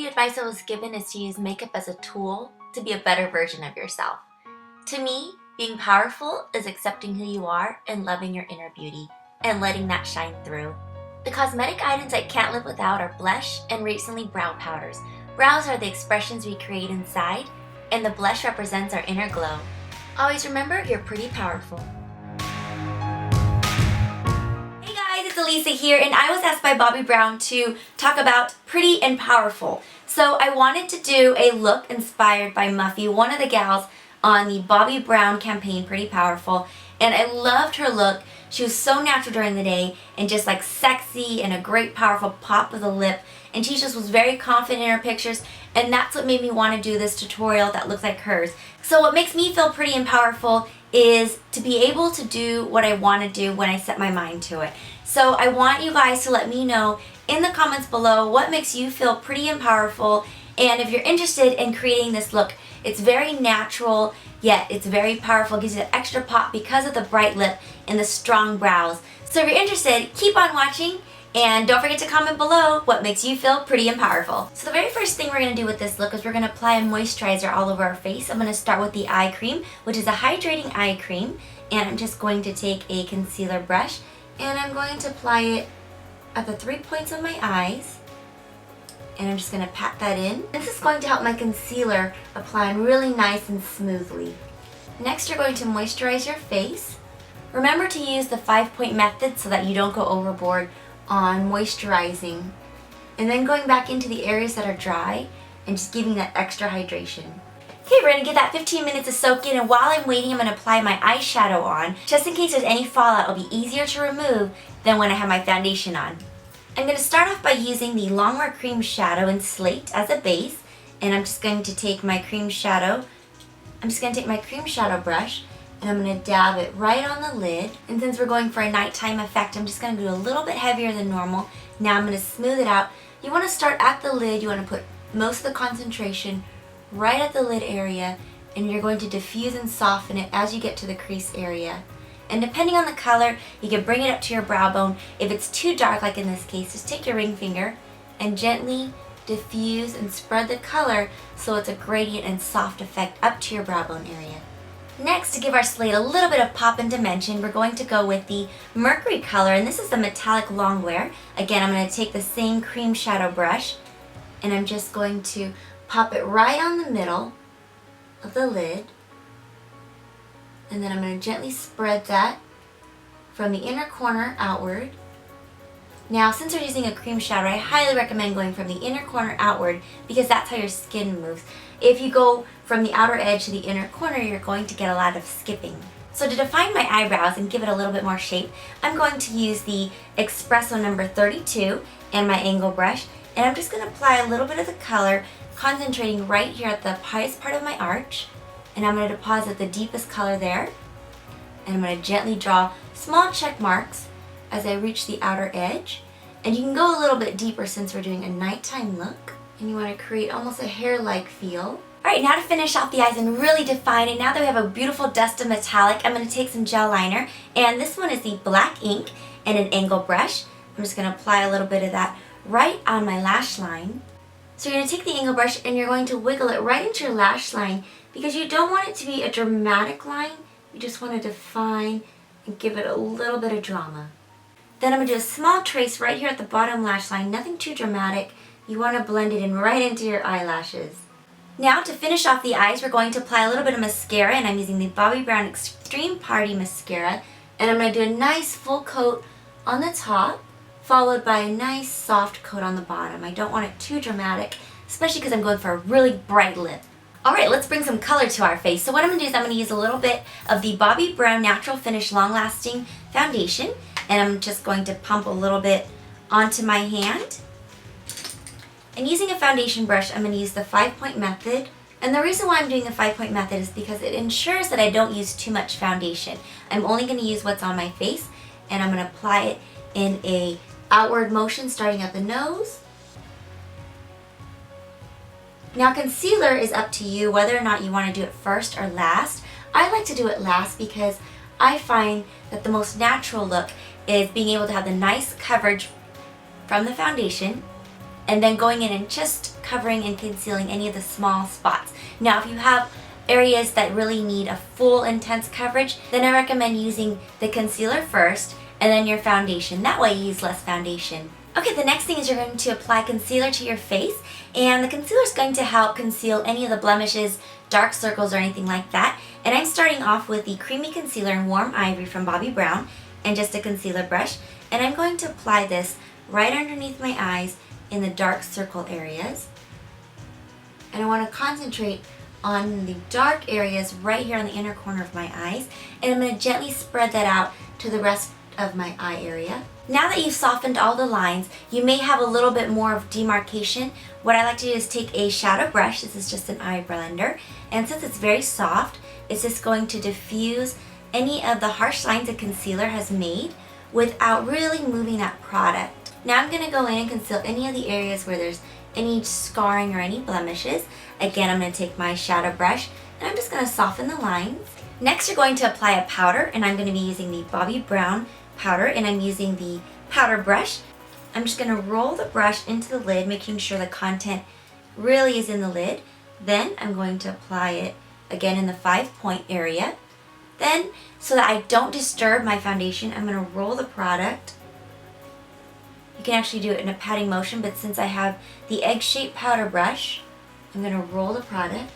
beauty advice I was given is to use makeup as a tool to be a better version of yourself. To me, being powerful is accepting who you are and loving your inner beauty and letting that shine through. The cosmetic items I can't live without are blush and recently brow powders. Brows are the expressions we create inside, and the blush represents our inner glow. Always remember, you're pretty powerful. Hey guys, it's Elisa here, and I was asked by Bobbi Brown to talk about pretty and powerful. So I wanted to do a look inspired by Muffy, one of the gals on the Bobbi Brown campaign, Pretty Powerful, and I loved her look. She was so natural during the day and just like sexy and a great powerful pop of the lip, and she just was very confident in her pictures, and that's what made me want to do this tutorial that looks like hers. So what makes me feel pretty and powerful is to be able to do what I want to do when I set my mind to it. So I want you guys to let me know in the comments below what makes you feel pretty and powerful, and if you're interested in creating this look. It's very natural, yet it's very powerful. It gives you that extra pop because of the bright lip and the strong brows. So if you're interested, keep on watching, and don't forget to comment below what makes you feel pretty and powerful. So the very first thing we're going to do with this look is we're going to apply a moisturizer all over our face. I'm going to start with the eye cream, which is a hydrating eye cream, and I'm just going to take a concealer brush and I'm going to apply it at the 3 points of my eyes. And I'm just going to pat that in. This is going to help my concealer apply really nice and smoothly. Next, you're going to moisturize your face. Remember to use the 5-point method so that you don't go overboard on moisturizing. And then going back into the areas that are dry and just giving that extra hydration. Okay, we're going to give that 15 minutes to soak in, and while I'm waiting, I'm going to apply my eyeshadow on. Just in case there's any fallout, it'll be easier to remove than when I have my foundation on. I'm going to start off by using the Longwear Cream Shadow in Slate as a base, and I'm just going to take my cream shadow. Brush, and I'm going to dab it right on the lid. And since we're going for a nighttime effect, I'm just going to do a little bit heavier than normal. Now I'm going to smooth it out. You want to start at the lid. You want to put most of the concentration right at the lid area, and you're going to diffuse and soften it as you get to the crease area. And depending on the color, you can bring it up to your brow bone. If it's too dark, like in this case, just take your ring finger and gently diffuse and spread the color so it's a gradient and soft effect up to your brow bone area. Next, to give our slate a little bit of pop and dimension, we're going to go with the Mercury color, and this is the metallic longwear. Again, I'm going to take the same cream shadow brush, and I'm just going to pop it right on the middle of the lid. And then I'm going to gently spread that from the inner corner outward. Now, since we're using a cream shadow, I highly recommend going from the inner corner outward because that's how your skin moves. If you go from the outer edge to the inner corner, you're going to get a lot of skipping. So to define my eyebrows and give it a little bit more shape, I'm going to use the Espresso number 32 and my angle brush. And I'm just going to apply a little bit of the color, concentrating right here at the highest part of my arch. And I'm going to deposit the deepest color there. And I'm going to gently draw small check marks as I reach the outer edge. And you can go a little bit deeper since we're doing a nighttime look. And you want to create almost a hair-like feel. Alright, now to finish off the eyes and really define it, now that we have a beautiful dust of metallic, I'm going to take some gel liner. And this one is the black ink and an angle brush. I'm just going to apply a little bit of that right on my lash line. So you're going to take the angle brush and you're going to wiggle it right into your lash line, because you don't want it to be a dramatic line. You just want to define and give it a little bit of drama. Then I'm going to do a small trace right here at the bottom lash line, nothing too dramatic. You want to blend it in right into your eyelashes. Now to finish off the eyes, we're going to apply a little bit of mascara, and I'm using the Bobbi Brown Extreme Party Mascara. And I'm going to do a nice full coat on the top, followed by a nice soft coat on the bottom. I don't want it too dramatic, especially because I'm going for a really bright lip. Alright, let's bring some color to our face. So what I'm going to do is I'm going to use a little bit of the Bobbi Brown Natural Finish Long Lasting Foundation, and I'm just going to pump a little bit onto my hand. And using a foundation brush, I'm going to use the 5-point method. And the reason why I'm doing the 5-point method is because it ensures that I don't use too much foundation. I'm only going to use what's on my face, and I'm going to apply it in a outward motion starting at the nose. Now concealer is up to you whether or not you want to do it first or last. I like to do it last because I find that the most natural look is being able to have the nice coverage from the foundation and then going in and just covering and concealing any of the small spots. Now, if you have areas that really need a full intense coverage, then I recommend using the concealer first and then your foundation. That way you use less foundation. Okay, the next thing is you're going to apply concealer to your face, and the concealer is going to help conceal any of the blemishes, dark circles, or anything like that. And I'm starting off with the Creamy Concealer in Warm Ivory from Bobbi Brown and just a concealer brush. And I'm going to apply this right underneath my eyes in the dark circle areas. And I want to concentrate on the dark areas right here on the inner corner of my eyes. And I'm going to gently spread that out to the rest of my eye area. Now that you've softened all the lines, you may have a little bit more of demarcation. What I like to do is take a shadow brush, this is just an eye blender, and since it's very soft, it's just going to diffuse any of the harsh lines that concealer has made without really moving that product. Now I'm going to go in and conceal any of the areas where there's any scarring or any blemishes. Again, I'm going to take my shadow brush and I'm just going to soften the lines. Next, you're going to apply a powder, and I'm going to be using the Bobbi Brown powder, and I'm using the powder brush. I'm just going to roll the brush into the lid, making sure the content really is in the lid. Then I'm going to apply it again in the 5-point area. Then, so that I don't disturb my foundation, I'm going to roll the product. You can actually do it in a patting motion, but since I have the egg-shaped powder brush, I'm going to roll the product.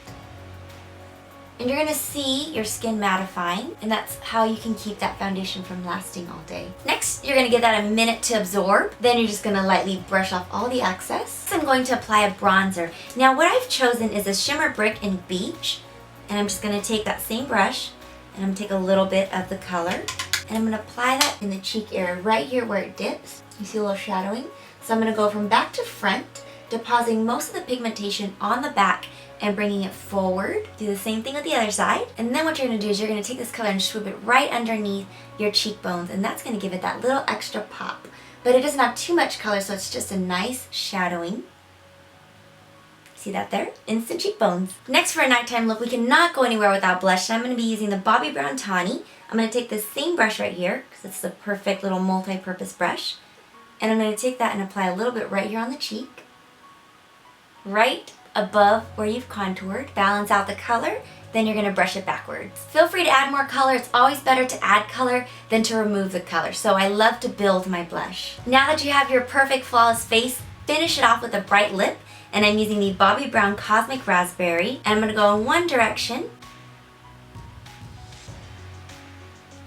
And you're going to see your skin mattifying, and that's how you can keep that foundation from lasting all day. Next, you're going to give that a minute to absorb. Then you're just going to lightly brush off all the excess. I'm going to apply a bronzer. Now what I've chosen is a Shimmer Brick in Beach, and I'm just going to take that same brush, and I'm going to take a little bit of the color, and I'm going to apply that in the cheek area right here where it dips. You see a little shadowing? So I'm going to go from back to front, depositing most of the pigmentation on the back and bringing it forward. Do the same thing with the other side. And then what you're going to do is you're going to take this color and swoop it right underneath your cheekbones, and that's going to give it that little extra pop. But it doesn't have too much color, so it's just a nice shadowing. See that there? Instant cheekbones. Next, for a nighttime look, we cannot go anywhere without blush. So I'm going to be using the Bobbi Brown Tawny. I'm going to take this same brush right here, because it's the perfect little multi-purpose brush. And I'm going to take that and apply a little bit right here on the cheek. Right above where you've contoured. Balance out the color, then you're going to brush it backwards. Feel free to add more color. It's always better to add color than to remove the color, so I love to build my blush. Now that you have your perfect flawless face, finish it off with a bright lip, and I'm using the Bobbi Brown Cosmic Raspberry, and I'm going to go in one direction,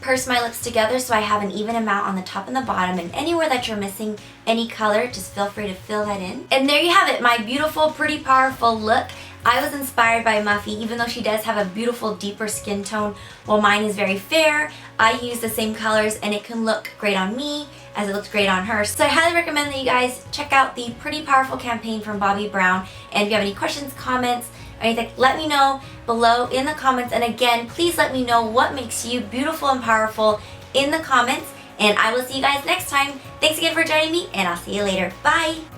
purse my lips together so I have an even amount on the top and the bottom, and anywhere that you're missing any color, just feel free to fill that in. And there you have it, my beautiful, pretty powerful look. I was inspired by Muffy, even though she does have a beautiful, deeper skin tone, while mine is very fair. I use the same colors and it can look great on me as it looks great on her. So I highly recommend that you guys check out the Pretty Powerful campaign from Bobbi Brown. And if you have any questions, comments, or anything, let me know below in the comments. And again, please let me know what makes you beautiful and powerful in the comments. And I will see you guys next time. Thanks again for joining me, and I'll see you later. Bye!